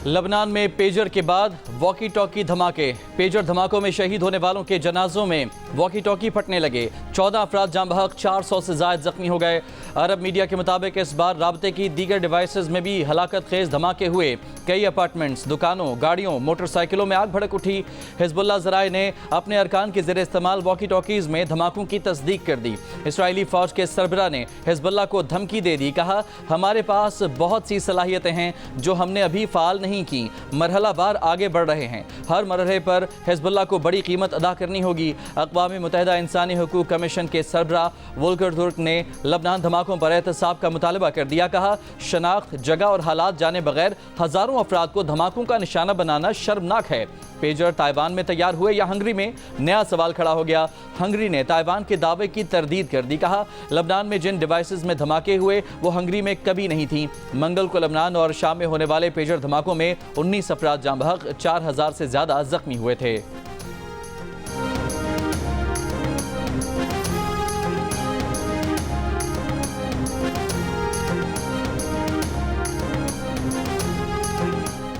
लबनान में पेजर के बाद वॉकी टॉकी धमाके। पेजर धमाकों में शहीद होने वालों के जनाजों में वॉकी टॉकी फटने लगे। 14 अफराद जाम बहक, 400 से ज़ायद जख्मी हो गए। अरब मीडिया के मुताबिक इस बार राबते की दीगर डिवाइसेस में भी हलाकत खेज धमाके हुए। कई अपार्टमेंट्स, दुकानों, गाड़ियों, मोटरसाइकिलों में आग भड़क उठी। हिजबुल्लाह ज़राए ने अपने अरकान के ज़रिए इस्तेमाल वॉकी टॉकीज़ में धमाकों की तस्दीक कर दी। इसराइली फ़ौज के सरबरा ने हिजबुल्लाह को धमकी दे दी। कहा, हमारे पास बहुत सी सलाहियतें हैं जो हमने अभी फ़ाल नहीं की। मरहला बार आगे बढ़ रहे हैं। हर मरहले पर हिजबुल्लाह को बड़ी कीमत अदा करनी होगी। अक़वाम मुत्तहिदा इंसानी हकूक़ कमीशन के सरबरा वोल्कर तुर्क ने लबनान धमाकों पर एहतसाब का मुतालबा कर दिया। कहा, शनाख्त, जगह और हालात जाने बगैर हज़ारों अफराद को धमाकों का निशाना बनाना शर्मनाक है। पेजर ताइवान में तैयार हुए या हंगरी में? नया सवाल खड़ा हो गया। हंगरी ने ताइवान के दावे की तरदीद कर दी। कहा, लबनान में जिन डिवाइसेस में धमाके हुए वो हंगरी में कभी नहीं थी। मंगल को लबनान और शाम में होने वाले पेजर धमाकों में 19 अफराद जाम बहक, 4000 से ज़्यादा जख्मी हुए थे।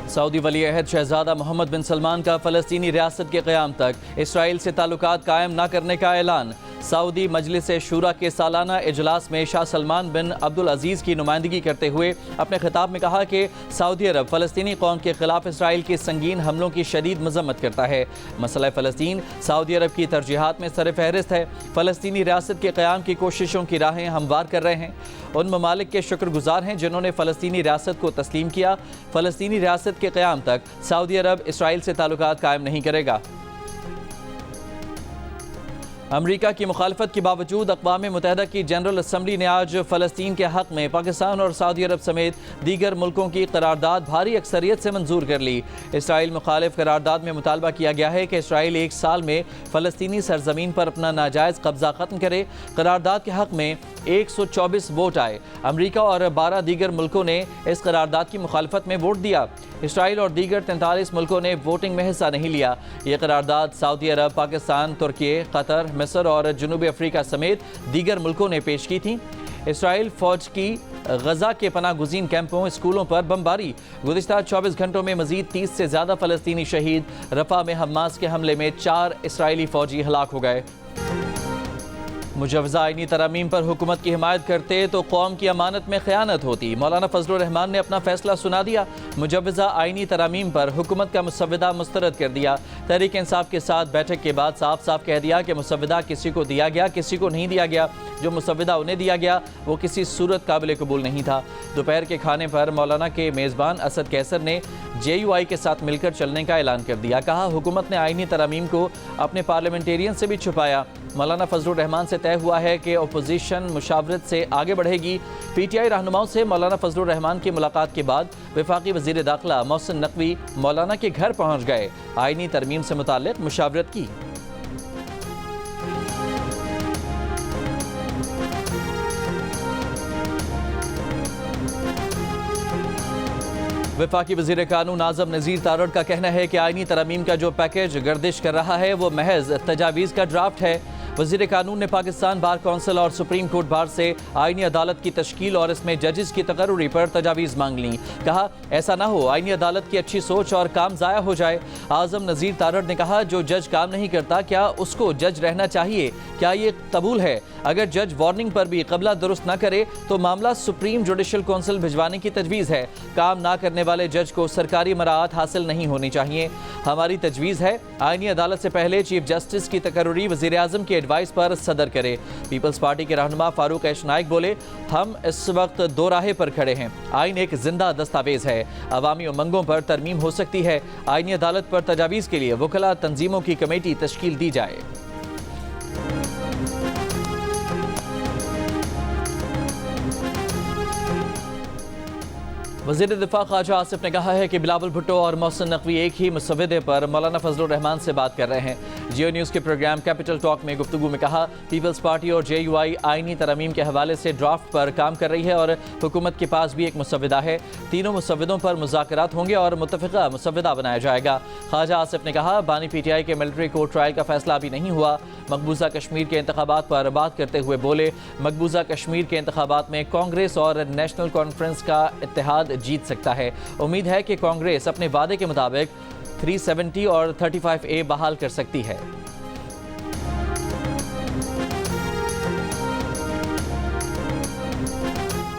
सऊदी वली अहद शहजादा मोहम्मद बिन सलमान का फ़लस्तीनी रियासत के क़याम तक इसराइल से ताल्लुकात कायम न करने का ऐलान। सऊदी मजलिस शूरा के सालाना इजलास में शाह सलमान बिन अब्दुल अजीज़ की नुमाइंदगी करते हुए अपने खिताब में कहा कि सऊदी अरब फ़लस्तीनी कौम के खिलाफ इसराइल के संगीन हमलों की शदीद मजम्मत करता है। मसला फ़लस्तीन सऊदी अरब की तरजीहात में सर फहरिस्त है। फ़लस्तीनी रियासत के क़याम की कोशिशों की राहें हमवार कर रहे हैं। उन ममालिक के शुक्रगुजार हैं जिन्होंने फ़लस्तीनी रियासत को तस्लीम किया। फ़लस्तीनी रियासत के क़याम तक सऊदी अरब इसराइल से ताल्लुकात कायम नहीं करेगा। अमरीका की मुखालफत के बावजूद अक़वाम मुत्तहिदा की जनरल असम्बली ने आज फ़लस्तीन के हक़ में पाकिस्तान और सऊदी अरब समेत दीगर मुल्कों की करारदाद भारी अक्सरियत से मंजूर कर ली। इसराइल मुखालिफ करारदाद में मुतालबा किया गया है कि इसराइल 1 साल में फ़लस्तीनी सरजमीन पर अपना नाजायज़ कब्ज़ा ख़त्म करे। करारदाद के हक़ में 124 वोट आए। अमरीका और 12 दीगर मुल्कों ने इस करारदाद की मुखालफत में वोट दिया। इसराइल और दीगर 43 मुल्कों ने वोटिंग में हिस्सा नहीं लिया। ये करारदाद सऊदी अरब, पाकिस्तान, तुर्की, कतर, मिस्र और जनूबी अफ्रीका समेत दीगर मुल्कों ने पेश की थी। इसराइल फ़ौज की गजा के पनाह गुज़ीन कैंपों, स्कूलों पर बमबारी। गुज़िश्ता 24 घंटों में मज़ीद 30 से ज़्यादा फ़लस्तीनी शहीद। रफ़ा में हमास के हमले में 4 इसराइली फ़ौजी हलाक हो गए। मुजव्वज़ा आईनी तरामीम पर हुकूमत की हिमायत करते तो कौम की अमानत में ख़यानत होती। मौलाना फजलुर रहमान ने अपना फैसला सुना दिया। मुजव्वज़ा आईनी तरामीम पर हुकूमत का मुसव्वदा मुस्तरद कर दिया। तहरीक इंसाफ के साथ बैठक के बाद साफ साफ कह दिया कि मुसव्वदा किसी को दिया गया, किसी को नहीं दिया गया। जो मुसव्वदा उन्हें दिया गया वो किसी सूरत काबिल कबूल नहीं था। दोपहर के खाने पर मौलाना के मेज़बान असद कैसर ने JUI के साथ मिलकर चलने का ऐलान कर दिया। कहा, हुकूमत ने आईनी तरामीम को अपने पार्लियामेंटेरियन से भी छुपाया। मौलाना फजलुर रहमान से तय हुआ है कि अपोजिशन मुशावरत से आगे बढ़ेगी। PTI रहनुमाओं से मौलाना फजलुर रहमान की मुलाकात के बाद वफाकी वज़ीर दाखिला मोहसिन नकवी मौलाना के घर पहुँच गए। आईनी तरमीम से मुताल्लिक़ मुशावरत की। वफाकी वज़ीर कानून आज़म नज़ीर तारड़ का कहना है कि आईनी तरमीम का जो पैकेज गर्दिश कर रहा है वो महज तजावीज़ का ड्राफ्ट है। वज़ीर कानून ने पाकिस्तान बार कौंसिल और सुप्रीम कोर्ट बार से आईनी अदालत की तश्कील और इसमें जजेस की तकर्रुरी पर तजावीज़ मांग ली। कहा, ऐसा ना हो आईनी अदालत की अच्छी सोच और काम ज़ाया हो जाए। आज़म नज़ीर तारड़ ने कहा, जो जज काम नहीं करता क्या उसको जज रहना चाहिए? क्या ये कबूल है? अगर जज वार्निंग पर भी कबला दुरुस्त न करे तो मामला सुप्रीम जुडिशल कौंसिल भिजवाने की तजवीज़ है। काम ना करने वाले जज को सरकारी मराहत हासिल नहीं होनी चाहिए। हमारी तजवीज़ है आईनी अदालत से पहले चीफ जस्टिस की तकर्रुरी वज़ीर आज़म के एडवाइस पर सदर करे। पीपल्स पार्टी के रहनुमा फारूक ऐश नाइक बोले, हम इस वक्त दो राहे पर खड़े हैं। आइन एक जिंदा दस्तावेज है। अवामी उमंगों पर तरमीम हो सकती है। आईनी अदालत पर तजावीज़ के लिए वकला तंजीमों की कमेटी तश्कील दी जाए। वज़ीर दिफा ख्वाजा आसिफ ने कहा है कि बिलावल भुट्टो और मोहसिन नकवी एक ही मुसव्वदे पर मौलाना फजलुर रहमान से बात कर रहे हैं। जियो न्यूज़ के प्रोग्राम कैपिटल टॉक में गुफ्तगू में कहा, पीपल्स पार्टी और JUI आईनी तरमीम के हवाले से ड्राफ्ट पर काम कर रही है और हुकूमत के पास भी एक मुसव्विदा है। तीनों मुसव्विदों पर मुज़ाकरात होंगे और मुत्तफ़िक़ा मुसव्विदा बनाया जाएगा। ख्वाजा आसिफ ने कहा, बानी PTI के मिलिट्री कोर्ट ट्रायल का फैसला अभी नहीं हुआ। मकबूजा कश्मीर के इंतखाबात पर बात करते हुए बोले, मकबूजा कश्मीर के इंतखाबात में कांग्रेस और नेशनल कॉन्फ्रेंस का इत्तेहाद जीत सकता है। उम्मीद है कि कांग्रेस अपने वादे के मुताबिक 370 और 35A बहाल कर सकती है।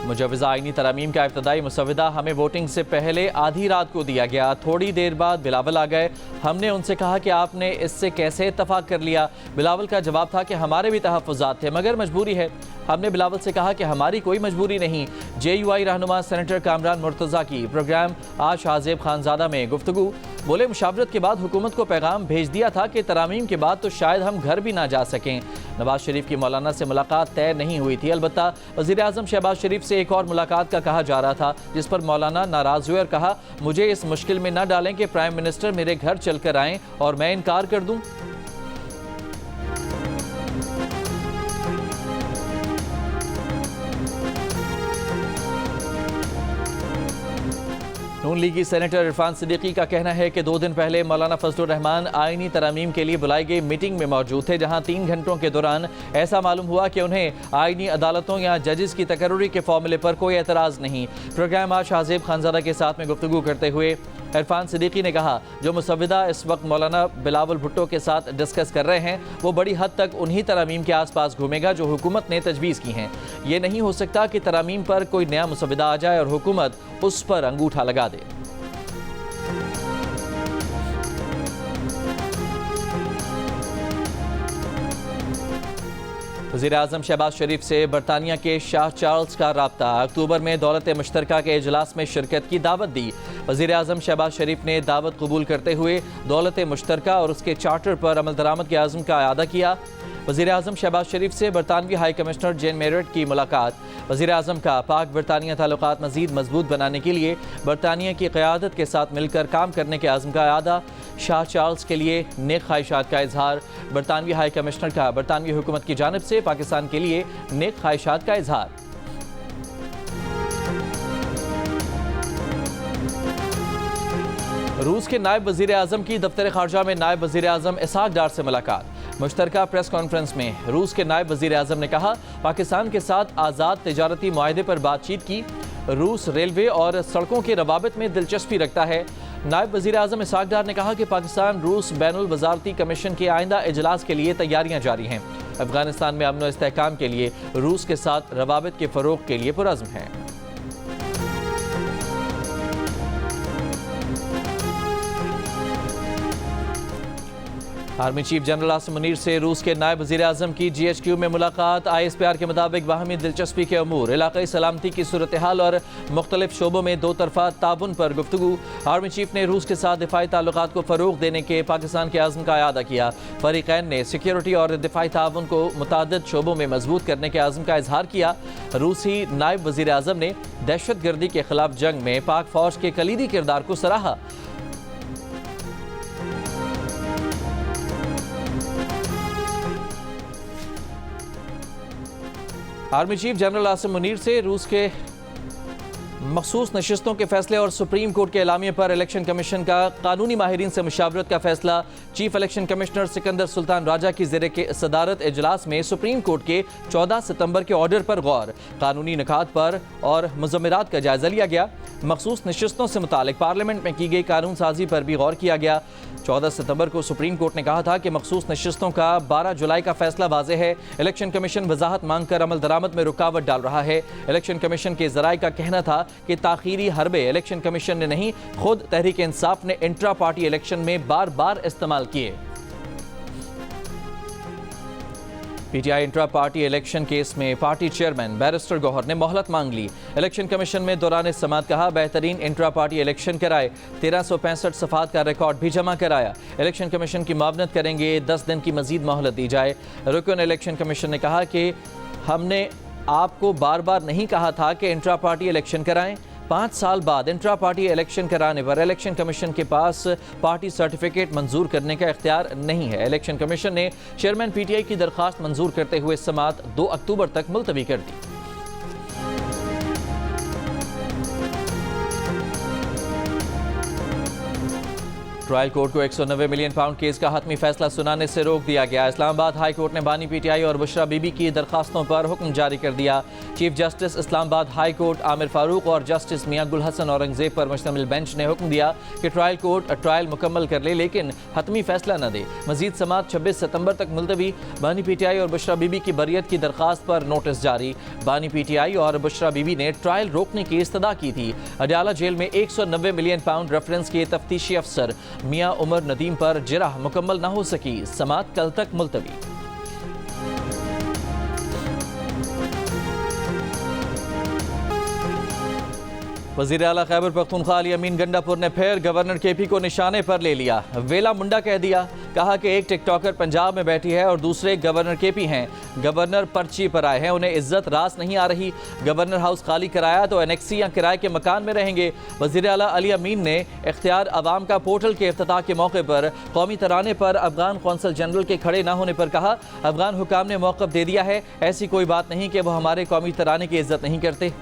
मुजव्वज़ा आईनी तरमीम का इब्तदाई मुसव्विदा हमें वोटिंग से पहले आधी रात को दिया गया। थोड़ी देर बाद बिलावल आ गए। हमने उनसे कहा कि आपने इससे कैसे इत्तफाक कर लिया। बिलावल का जवाब था कि हमारे भी तहफ़्फ़ुज़ात थे मगर मजबूरी है। हमने बिलावल से कहा कि हमारी कोई मजबूरी नहीं। JUI रहनुमा सेनेटर कामरान मुर्तज़ा की प्रोग्राम आज हाज़ेब खानज़ादा में गुफ्तगू, बोले मुशावरत के बाद हुकूमत को पैगाम भेज दिया था कि तरामीम के बाद तो शायद हम घर भी ना जा सकें। नवाज शरीफ की मौलाना से मुलाकात तय नहीं हुई थी। अलबत्ता वज़ीर आज़म शहबाज शरीफ से एक और मुलाकात का कहा जा रहा था, जिस पर मौलाना नाराज़ हुए और कहा, मुझे इस मुश्किल में न डालें कि प्राइम मिनिस्टर मेरे घर चल कर आएँ और मैं इनकार कर दूँ। नून लीगी सेनेटर इरफान सिद्दीकी का कहना है कि 2 दिन पहले मौलाना फजलुर रहमान आईनी तरमीम के लिए बुलाई गई मीटिंग में मौजूद थे, जहां 3 घंटों के दौरान ऐसा मालूम हुआ कि उन्हें आईनी अदालतों या जजेस की तकर्रुरी के फॉर्मूले पर कोई एतराज़ नहीं। प्रोग्राम आज हाज़ेब खानज़ादा के साथ में गुफ्तगू करते हुए इरफान सिद्दीकी ने कहा, जो मुसव्विदा इस वक्त मौलाना बिलावल भुट्टो के साथ डिस्कस कर रहे हैं वो बड़ी हद तक उन्हीं तरामीम के आसपास घूमेगा जो हुकूमत ने तजवीज़ की हैं। ये नहीं हो सकता कि तरामीम पर कोई नया मुसव्विदा आ जाए और हुकूमत उस पर अंगूठा लगा दे। वज़ीर आज़म शहबाज शरीफ से बरतानिया के शाह चार्ल्स का राब्ता, अक्टूबर में दौलत मुश्तरका के इजलास में शिरकत की दावत दी। वज़ीर आज़म शहबाज शरीफ ने दावत कबूल करते हुए दौलत मुश्तरका और उसके चार्टर पर अमल दरामद के आज़म का अदा किया। वज़ीर आज़म शहबाज शरीफ से बरतानवी हाई कमिश्नर जेन मेरिट की मुलाकात। वज़ीर आज़म का पाक बरतानिया ताल्लुकात मज़ीद मजबूत बनाने के लिए बरतानिया की क़यादत के साथ मिलकर काम करने के आज़म का अदा। शाह चार्ल्स के लिए नेक ख्वाहिशात का इजहार। बरतानवी हाई कमिश्नर का बरतानवी हुकूमत की जानिब से पाकिस्तान के लिए नेक ख्वाहिशात का इजहार। रूस के नायब वज़ीर आज़म की दफ्तर ख़ारजा में नायब वज़ीर आज़म इसहाक डार से मुलाकात। मुश्तरका प्रेस कॉन्फ्रेंस में रूस के नायब वज़ीर आज़म ने कहा, पाकिस्तान के साथ आज़ाद तिजारती मुआहदे पर बातचीत की। रूस रेलवे और सड़कों के रवाबित में दिलचस्पी रखता है। नायब वज़ीर आज़म इसहाक डार ने कहा कि पाकिस्तान रूस बैनुल वज़ारती कमीशन के आइंदा इजलास के लिए तैयारियां जारी हैं। अफगानिस्तान में अमन व इस्तेहकाम के लिए रूस के साथ रवाबित के फ़रोग़ के लिए पुरज़्म है। Army chief general Asim Munir से रूस के नायब वज़ीर आज़म की GHQ में मुलाकात। ISPR के मुताबिक बाहमी दिलचस्पी के अमूर, इलाक़ाई सलामती की सूरत हाल और मुख्तलिफ शोबों में दो तरफ़ा ताउन पर गुफ्तगू। आर्मी चीफ ने रूस के साथ दिफाई ताल्लुकात को फ़रोग़ देने के पाकिस्तान के आज़म का अदा किया। फ़रीक़ैन ने सिक्योरिटी और दिफाई ताउन को मुतादिद शोबों में मजबूत करने के आज़म का इजहार किया। रूसी नायब वज़ीर आज़म ने दहशत गर्दी के खिलाफ जंग में पाक फ़ौज के कलीदी किरदार को सराहा। Army chief general Asim Munir से रूस के मखसूस नशिस्तों के फैसले और सुप्रीम कोर्ट के एलामिये पर इलेक्शन कमीशन का कानूनी माहिरीन से मुशावरत का फैसला। Chief election commissioner Sikandar Sultan Raja की ज़ेरे के सदारत इजलास में सुप्रीम कोर्ट के 14 सितंबर के ऑर्डर पर गौर, कानूनी निकात पर और मुज़म्मिरात का जायजा लिया गया। मखसूस नशिस्तों से मुतालिक पार्लियामेंट में की गई कानून साजी पर भी गौर किया गया। 14 सितंबर को सुप्रीम कोर्ट ने कहा था कि मखसूस नशिस्तों का 12 जुलाई का फैसला वाज़ेह है। इलेक्शन कमीशन वजाहत मांगकर अमल दरामद में रुकावट डाल रहा है। इलेक्शन कमीशन के ज़राए का कहना था कि ताख़ीरी हरबे इलेक्शन कमीशन ने नहीं, खुद तहरीक इंसाफ ने इंट्रा पार्टी इलेक्शन में बार बार इस्तेमाल किए। PTI intra party election case में पार्टी चेयरमैन बैरिस्टर गौहर ने मोहलत मांग ली। इलेक्शन कमीशन में दौरान समाअत कहा, बेहतरीन इंट्रा पार्टी इलेक्शन कराए। 1365 सफ़ात का रिकॉर्ड भी जमा कराया। इलेक्शन कमीशन की मुआवनत करेंगे। 10 दिन की मजीद मोहलत दी जाए। रुकन इलेक्शन कमीशन ने कहा कि हमने आपको बार बार नहीं कहा था कि इंट्रा पार्टी इलेक्शन कराएं। 5 साल बाद इंट्रा पार्टी इलेक्शन कराने पर इलेक्शन कमीशन के पास पार्टी सर्टिफिकेट मंजूर करने का इख्तियार नहीं है। इलेक्शन कमीशन ने चेयरमैन पीटीआई की दरखास्त मंजूर करते हुए समाअत 2 अक्टूबर तक मुलतवी कर दी। ट्रायल कोर्ट को 190 मिलियन पाउंड केस का हतमी फैसला सुनाने से रोक दिया गया। इस्लामाबाद हाई कोर्ट ने बानी पीटीआई और बुशरा बीबी की दरखास्तों पर हुक्म जारी कर दिया। Chief justice Islamabad high court Aamir Farooq और जस्टिस मियां गुल हसन औरंगजेब पर मुश्तमिल बेंच ने हुक्म दिया कि ट्रायल कोर्ट ट्रायल मुकम्मल कर ले, लेकिन हतमी फैसला न दे। मजीद समाअत 26 सितंबर तक मुलतवी। बानी पीटीआई और बुशरा बीबी की बरियत की दरखास्त पर नोटिस जारी। बानी पीटीआई और बुशरा बीबी ने ट्रायल रोकने की इस्तदा की थी। अडयाला जेल में 190 मिलियन पाउंड रेफरेंस के तफ्तीशी अफसर मियां उमर नदीम पर जिरह मुकम्मल न हो सकी। समाअत कल तक मुलतवी। वज़ीर आला खैबर पख्तूनख्वा अली अमीन गंडापुर ने फिर गवर्नर केपी को निशाने पर ले लिया। वेला मुंडा कह दिया। कहा कि एक टिकटॉकर पंजाब में बैठी है और दूसरे गवर्नर केपी हैं। गवर्नर पर्ची पर आए हैं, उन्हें इज्जत रास नहीं आ रही। गवर्नर हाउस खाली कराया तो एनेक्सी या किराए के मकान में रहेंगे। वज़ीर आला अली अमीन ने इख्तियार अवाम का पोर्टल के इफ्तिताह के मौके पर कौमी तराने पर अफगान कौंसल जनरल के खड़े न होने पर कहा, अफगान हुकाम ने मौक़िफ़ दे दिया है, ऐसी कोई बात नहीं कि वो हमारे कौमी तराने की इज्जत नहीं करते।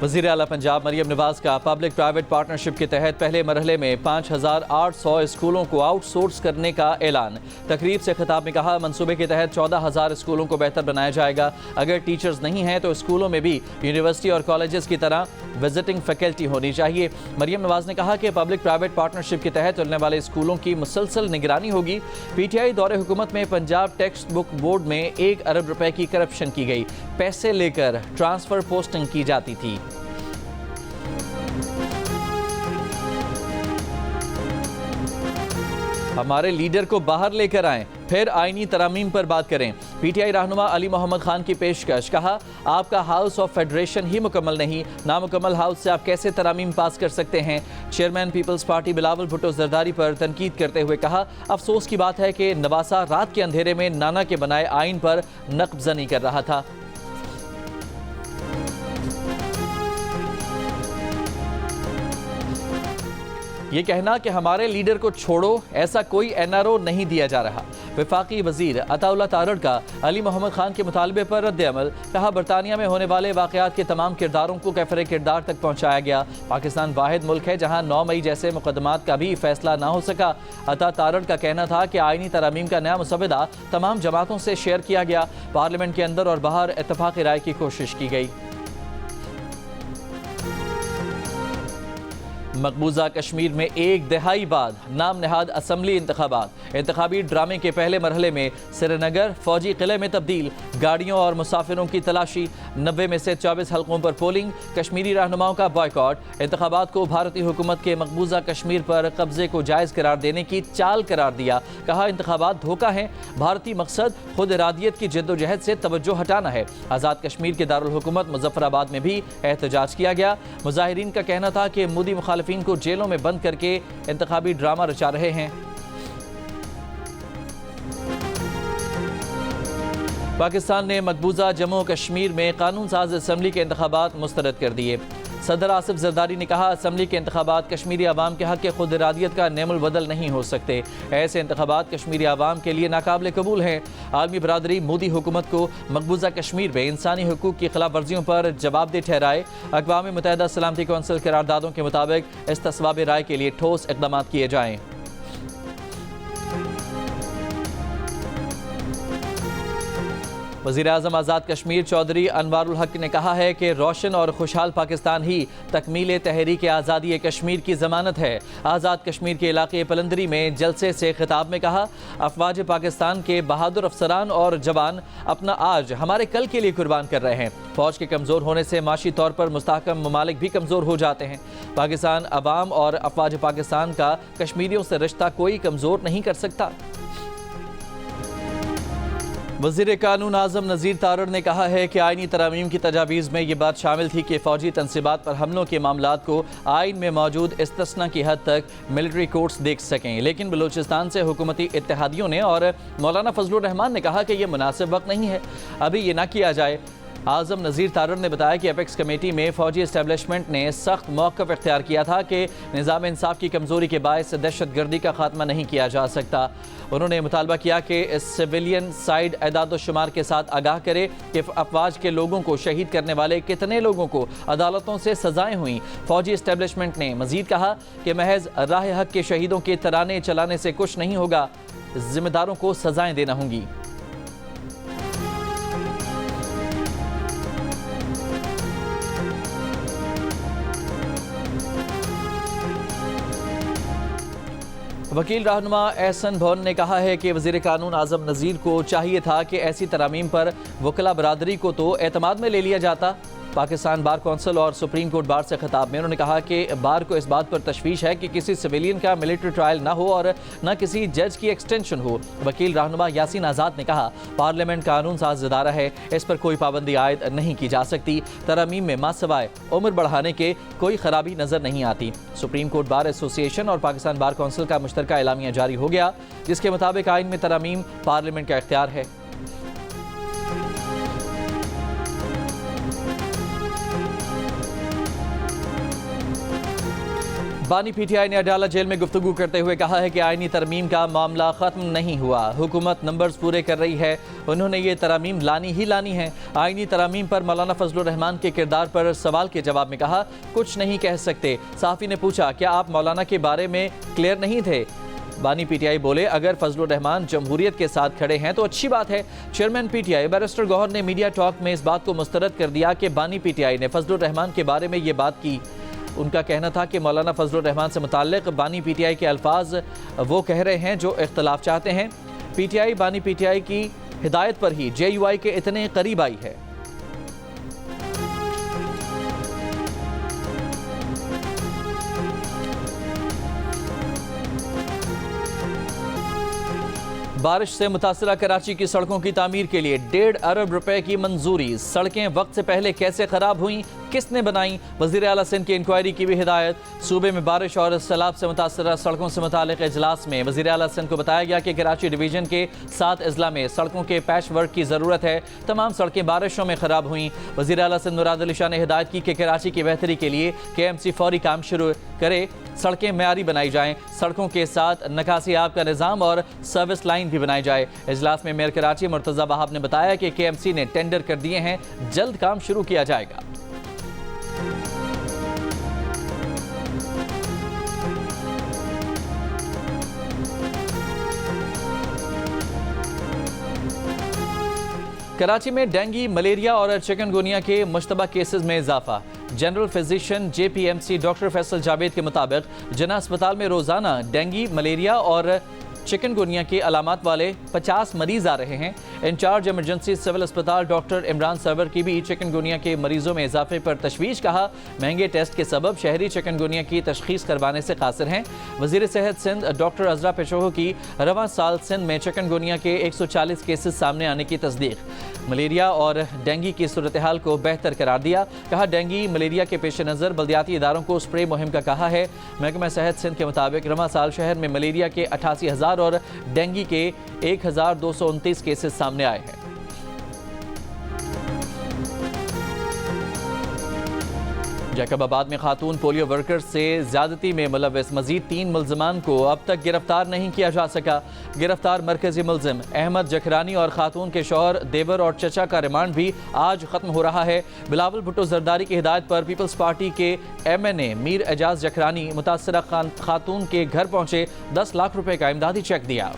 वज़ीर आला पंजाब मरियम नवाज का पब्लिक प्राइवेट पार्टनरशिप के तहत पहले मरहले में 5800 स्कूलों को आउटसोर्स करने का ऐलान। तकरीब से खिताब में कहा, मंसूबे के तहत 14,000 स्कूलों को बेहतर बनाया जाएगा। अगर टीचर्स नहीं हैं तो स्कूलों में भी यूनिवर्सिटी और कॉलेजेस की तरह विजिटिंग फैकल्टी होनी चाहिए। मरियम नवाज ने कहा कि पब्लिक प्राइवेट पार्टनरशिप के तहत चलने वाले स्कूलों की मुसलसल निगरानी होगी। पीटीआई दौरे हुकूमत में पंजाब टेक्स्ट बुक बोर्ड में 1 अरब रुपए की करप्शन की गई। पैसे लेकर ट्रांसफर पोस्टिंग की जाती थी। हमारे लीडर को बाहर लेकर आएं, फिर आईनी तरामीम पर बात करें। पीटीआई रहनुमा अली मोहम्मद खान की पेशकश। कहा, आपका हाउस ऑफ फेडरेशन ही मुकम्मल नहीं, नामुकम्मल हाउस से आप कैसे तरामीम पास कर सकते हैं। चेयरमैन पीपल्स पार्टी बिलावल भुट्टो जरदारी पर तनकीद करते हुए कहा, अफसोस की बात है कि नवासा रात के अंधेरे में नाना के बनाए आइन पर नक्बजनी कर रहा था। ये कहना कि हमारे लीडर को छोड़ो, ऐसा कोई एनआरओ नहीं दिया जा रहा। वफाकी वजीर अताउल्लाह तारड़ का अली मोहम्मद खान के मुतालबे पर रद्द-ए-अमल। कहा, बरतानिया में होने वाले वाक़यात के तमाम किरदारों को कैफरे किरदार तक पहुँचाया गया। पाकिस्तान वाहिद मुल्क है जहाँ 9 मई जैसे मुकदमात का भी फैसला ना हो सका। अता तारड़ का कहना था कि आईनी तरामीम का नया मुसवदा तमाम जमातों से शेयर किया गया। पार्लियामेंट के अंदर और बाहर इत्तफाक़ी राय की कोशिश की गई। मकबूजा कश्मीर में 1 दहाई बाद नाम नहाद असम्बली इंतखाबात। इंतखाबी ड्रामे के पहले मरहले में श्रीनगर फौजी किले में तब्दील। गाड़ियों और मुसाफिरों की तलाशी। 90 में से 24 हल्कों पर पोलिंग। कश्मीरी रहनुमाओं का बॉयकॉट। इंतखाबात को भारतीय हुकूमत के मकबूजा कश्मीर पर कब्जे को जायज़ करार देने की चाल करार दिया। कहा, इंतखाबात धोखा है। भारतीय मकसद खुद इरादियत की जद्दोजहद से तवज्जो हटाना है। आज़ाद कश्मीर के दारुल हुकूमत मुजफ्फराबाद में भी एहतजाज किया गया। मुजाहिरीन का कहना था कि मोदी मुखालिफिन को जेलों में बंद करके इंतखाबी ड्रामा रचा रहे हैं। पाकिस्तान ने मकबूजा जम्मू कश्मीर में कानून साज असम्बली के इंतखाबात मुस्तरद कर दिए। सदर आसिफ जरदारी ने कहा, असम्बली के इंतखाबात कश्मीरी आवाम के हक़ खुद इरादियत का नेमुल बदल नहीं हो सकते। ऐसे इंतखाबात कश्मीरी आवाम के लिए नाकाबिल कबूल हैं। आलमी बरादरी मोदी हुकूमत को मकबूजा कश्मीर में इंसानी हुकूक की खिलाफ वर्जियों पर जवाबदेह ठहराए। अक़वाम मुत्तहिदा सलामती कौंसिल करारदादों के मुताबिक इस्तिस्वाब राय के लिए ठोस इक़दाम किए जाएँ। वज़ीर आज़म आज़ाद कश्मीर चौधरी अनवारुल हक ने कहा है कि रोशन और खुशहाल पाकिस्तान ही तकमील तहरीक आज़ादी कश्मीर की ज़मानत है। आज़ाद कश्मीर के इलाके पलंदरी में जलसे से खिताब में कहा, अफवाज पाकिस्तान के बहादुर अफसरान और जवान अपना आज हमारे कल के लिए कुर्बान कर रहे हैं। फ़ौज के कमज़ोर होने से माशी तौर पर मुस्तहकम ममालिक भी कमज़ोर हो जाते हैं। पाकिस्तान अवाम और अफवाज पाकिस्तान का कश्मीरियों से रिश्ता कोई कमज़ोर नहीं कर सकता। वज़ीर कानून आज़म नज़ीर तारड़ ने कहा है कि आइनी तरामीम की तजावीज़ में ये बात शामिल थी कि फ़ौजी तनसीबात पर हमलों के मामलात को आइन में मौजूद इस्तिस्ना की हद तक मिलिट्री कोर्ट्स देख सकें, लेकिन बलूचिस्तान से हुकूमती इत्तेहादियों ने और मौलाना फजलुर रहमान ने कहा कि यह मुनासिब वक्त नहीं है, अभी ये ना किया जाए। आज़म नज़ीर तारड़ ने बताया कि अपेक्स कमेटी में फ़ौजी इस्टेब्लिशमेंट ने सख्त मौक़िफ़ इख्तियार किया था कि निज़ाम इंसाफ की कमज़ोरी के बायस दहशत गर्दी का खात्मा नहीं किया जा सकता। उन्होंने मुतालबा किया कि सिविलियन साइड एदाद शुमार के साथ आगाह करे कि अफवाज के लोगों को शहीद करने वाले कितने लोगों को अदालतों से सजाएँ हुई। फ़ौजी इस्टेब्लिशमेंट ने मज़ीद कहा कि महज राह हक के शहीदों के तराने चलाने से कुछ नहीं होगा, जिम्मेदारों को सजाएँ देना होंगी। वकील रहनुमा एहसन भवन ने कहा है कि वज़ीर कानून आज़म नज़ीर को चाहिए था कि ऐसी तरामीम पर वकला बरादरी को तो एतमाद में ले लिया जाता। पाकिस्तान बार कौंसिल और सुप्रीम कोर्ट बार से खिताब में उन्होंने कहा कि बार को इस बात पर तशवीश है कि किसी सिविलियन का मिलिट्री ट्रायल ना हो और न किसी जज की एक्सटेंशन हो। वकील रहनुमा यासीन आज़ाद ने कहा, पार्लियामेंट कानून साज इदारा है, इस पर कोई पाबंदी आयद नहीं की जा सकती। तरामीम में मासवाए उम्र बढ़ाने के कोई खराबी नज़र नहीं आती। सुप्रीम कोर्ट बार एसोसिएशन और पाकिस्तान बार कौंसिल का मुश्तरका एलामिया जारी हो गया, जिसके मुताबिक आइन में तरामीम पार्लियामेंट का इख्तियार है। बानी पीटीआई ने अडाला जेल में गुफ्तगू करते हुए कहा है कि आइनी तरमीम का मामला ख़त्म नहीं हुआ, हुकूमत नंबर्स पूरे कर रही है, उन्होंने ये तरमीम लानी ही लानी है। आइनी तरमीम पर मौलाना फजलुर रहमान के किरदार पर सवाल के जवाब में कहा, कुछ नहीं कह सकते। सहाफ़ी ने पूछा, क्या आप मौलाना के बारे में क्लियर नहीं थे? बानी पीटीआई बोले, अगर फजलुर रहमान जमहूरियत के साथ खड़े हैं तो अच्छी बात है। चेयरमैन पीटीआई बैरिस्टर गौहर ने मीडिया टॉक में इस बात को मुस्तरद कर दिया कि बानी पीटीआई ने फजलुर रहमान के बारे में ये बात की। उनका कहना था कि मौलाना फजलुर रहमान से मुताल्लिक बानी पीटीआई के अल्फाज वो कह रहे हैं जो इख्तलाफ चाहते हैं। पीटीआई बानी पीटीआई की हिदायत पर ही जेयूआई के इतने करीब आई है। बारिश से मुतासरा कराची की सड़कों की तामीर के लिए 1.5 अरब रुपए की मंजूरी। सड़कें वक्त से पहले कैसे खराब हुई, किसने बनाई? वज़ीर आला सिंध की इंक्वायरी की भी हिदायत। सूबे में बारिश और सैलाब से मुतासरा सड़कों से मुतालिक इजलास में वज़ीर आला सिंध को बताया गया कि कराची डिवीजन के 7 अजला में सड़कों के पैच वर्क की ज़रूरत है। तमाम सड़कें बारिशों में ख़राब हुई। वज़ीर आला सिंध मुराद अली शाह ने हिदायत की कि कराची की बेहतरी के लिए KMC फौरी काम शुरू करे, सड़कें मयारी बनाई जाएँ, सड़कों के साथ निकासी आब का निज़ाम और सर्विस लाइन भी बनाई जाए। इजलास में मेयर कराची मुर्तज़ा वहाब ने बताया कि KMC ने टेंडर कर दिए हैं, जल्द काम शुरू किया जाएगा। कराची में डेंगू, मलेरिया और चिकनगुनिया के मुश्तबा केसेस में इजाफा। General physician JPMC doctor Faisal Javed के मुताबिक जना अस्पताल में रोज़ाना डेंगू, मलेरिया और चिकनगुनिया के अलामात वाले 50 मरीज आ रहे हैं। इंचार्ज इमरजेंसी सिविल अस्पताल डॉक्टर इमरान सरवर की भी चिकनगुनिया के मरीजों में इजाफे पर तशवीश। कहा, महंगे टेस्ट के सबब शहरी चिकनगुनिया की तशखीस करवाने से कासिर हैं। वज़ीर सेहत सिंध डॉक्टर अजरा पेशोहो की रवां साल सिंध में चिकनगुनिया के 140 केसेस सामने आने की तस्दीक। मलेरिया और डेंगू की सूरत हाल को बेहतर करार दिया। कहा, डेंगू मलेरिया के पेश नज़र बल्दियाती इदारों को स्प्रे मुहिम का कहा है। महकमा सेहत सिंध के मुताबिक रवां साल शहर में मलेरिया के 88,000 और डेंगू के 1,229 केसेस सामने आए हैं। जैकबाबाद में खातून पोलियो वर्कर्स से ज्यादती में मुलव्वस मजीद 3 मुल्ज़िमान को अब तक गिरफ्तार नहीं किया जा सका। गिरफ्तार मरकजी मुल्ज़िम अहमद जखरानी और खातून के शौहर, देवर और चचा का रिमांड भी आज खत्म हो रहा है। बिलावल भुट्टो जरदारी की हिदायत पर पीपल्स पार्टी के MNA मीर एजाज जखरानी मुतासरा खातून के घर पहुंचे, 10 लाख रुपए का इमदादी चेक दिया।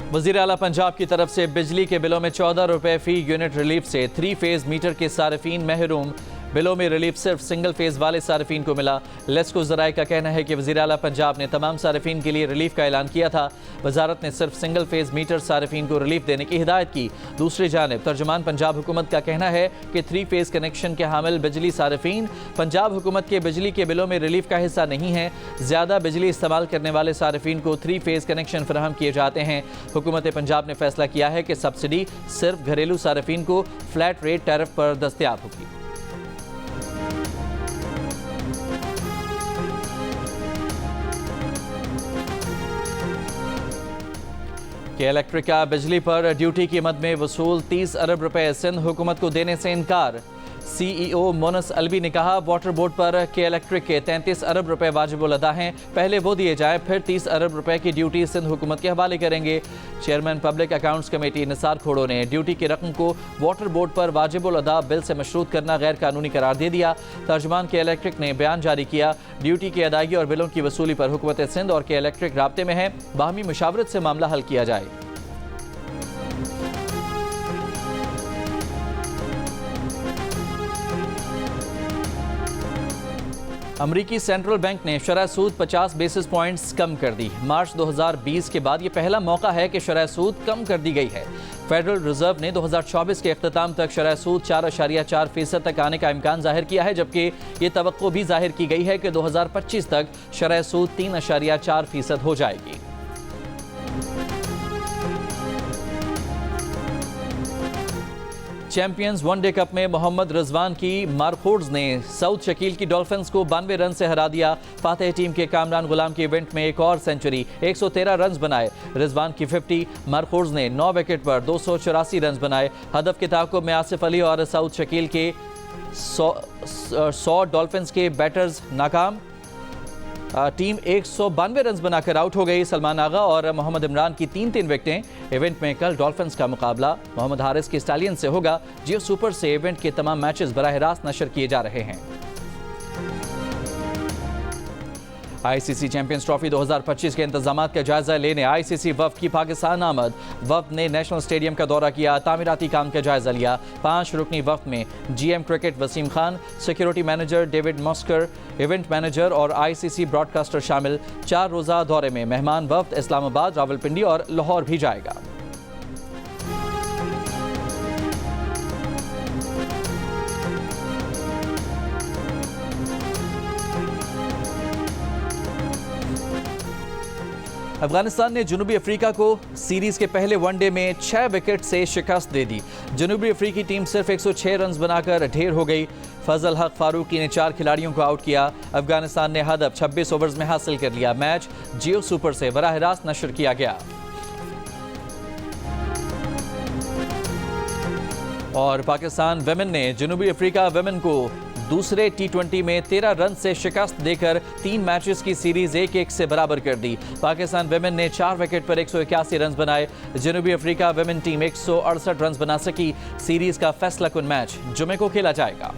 वज़ीर आला पंजाब की तरफ से बिजली के बिलों में 14 रुपए फी यूनिट रिलीफ से 3 फेज़ मीटर के सारिफीन महरूम। बिलों में रिलीफ सिर्फ सिंगल फेज वाले सार्फिन को मिला। लेस्को ज़राए का कहना है कि वज़ीर आला पंजाब ने तमाम सार्फिन के लिए रिलीफ का ऐलान किया था। वजारत ने सिर्फ सिंगल फेज मीटर सार्फिन को रिलीफ देने की हिदायत की। दूसरी जानिब तर्जुमान पंजाब हुकूमत का कहना है कि 3 फेज कनेक्शन के हामिल बिजली सार्फिन पंजाब हुकूमत के बिजली के बिलों में रिलीफ का हिस्सा नहीं है। ज़्यादा बिजली इस्तेमाल करने वाले सार्फिन को 3 फेज कनेक्शन फराहम किए जाते हैं। हुकूमत पंजाब ने फैसला किया है कि सब्सिडी सिर्फ घरेलू सार्फिन को फ्लैट रेट टैरिफ पर दस्तयाब होगी। के इलेक्ट्रिक का बिजली पर ड्यूटी की मद में वसूल 30 अरब रुपए सिंध हुकूमत को देने से इनकार। CEO मोनस अलवी ने कहा वाटर बोर्ड पर के इलेक्ट्रिक के 33 अरब रुपए वाजिबुल अदा हैं, पहले वो दिए जाएं फिर 30 अरब रुपए की ड्यूटी सिंध हुकूमत के हवाले करेंगे। Chairman public accounts committee Nisar Khuhro ने ड्यूटी की रकम को वाटर बोर्ड पर वाजिबुल अदा बिल से मशरूत करना गैर कानूनी करार दे दिया। तर्जुमान के इलेक्ट्रिक ने बयान जारी किया, ड्यूटी की अदायगी और बिलों की वसूली पर हुकूमत सिंध और के इलेक्ट्रिक राब्ते में है, बाहमी मुशावरत से मामला हल किया जाए। अमरीकी सेंट्रल बैंक ने शरह सूद 50 बेसिस पॉइंट्स कम कर दी। मार्च 2020 के बाद ये पहला मौका है कि शरह सूद कम कर दी गई है। फेडरल रिजर्व ने 2024 के अख्ताम तक शरह सूद 4.4% तक आने का इम्कान जाहिर किया है, जबकि ये तवक्को भी जाहिर की गई है कि 2025 तक शरह सूद 3.4% हो जाएगी। चैंपियंस वनडे कप में मोहम्मद रिजवान की मारखोर्ड्स ने साउथ शकील की डॉल्फिन्स को 92 रन से हरा दिया। फातेह टीम के कामरान गुलाम के इवेंट में एक और सेंचुरी, 113 रन बनाए। रिजवान की 50, मारखोर्ड्स ने 9 विकेट पर 284 रन बनाए। हदफ के ताक़ुब में आसिफ अली और साउथ शकील के 100 डॉल्फिन्स के बैटर्स नाकाम। टीम 192 रन बनाकर आउट हो गई। सलमान आगा और मोहम्मद इमरान की 3-3 विकेटें। इवेंट में कल डॉल्फिन्स का मुकाबला मोहम्मद हारिस के स्टालियन से होगा। जियो सुपर से इवेंट के तमाम मैचेस बराह रास्त नशर किए जा रहे हैं। ICC चैंपियंस ट्रॉफी 2025 के इंतजामात का जायजा लेने ICC वफ्द की पाकिस्तान आमद। वफ्द ने नेशनल स्टेडियम का दौरा किया, तामीराती काम का जायजा लिया। 5 रुकनी वफ्द में GM cricket Wasim Khan, security manager David Musker, event manager और ICC ब्रॉडकास्टर शामिल। 4 रोज़ा दौरे में मेहमान वफ्द इस्लामाबाद, रावलपिंडी और लाहौर भी जाएगा। अफगानिस्तान ने जनूबी अफ्रीका को सीरीज के पहले वनडे में 6 विकेट से शिकस्त दे दी। जनूबी अफ्रीकी टीम सिर्फ 106 रन बनाकर ढेर हो गई। फजल हक फारूकी ने 4 खिलाड़ियों को आउट किया। अफगानिस्तान ने हदफ 26 ओवर्स में हासिल कर लिया। मैच जियो सुपर से बराह रास्त नशर किया गया। और पाकिस्तान वेमेन ने जनूबी अफ्रीका वेमेन को दूसरे T20 में 13 रन से शिकस्त देकर 3 मैचेस की सीरीज 1-1 से बराबर कर दी। पाकिस्तान वेमेन ने 4 विकेट पर 181 रन बनाए। जनूबी अफ्रीका वेमेन टीम 168 रन बना सकी। सीरीज का फैसला कुन मैच जुमे को खेला जाएगा।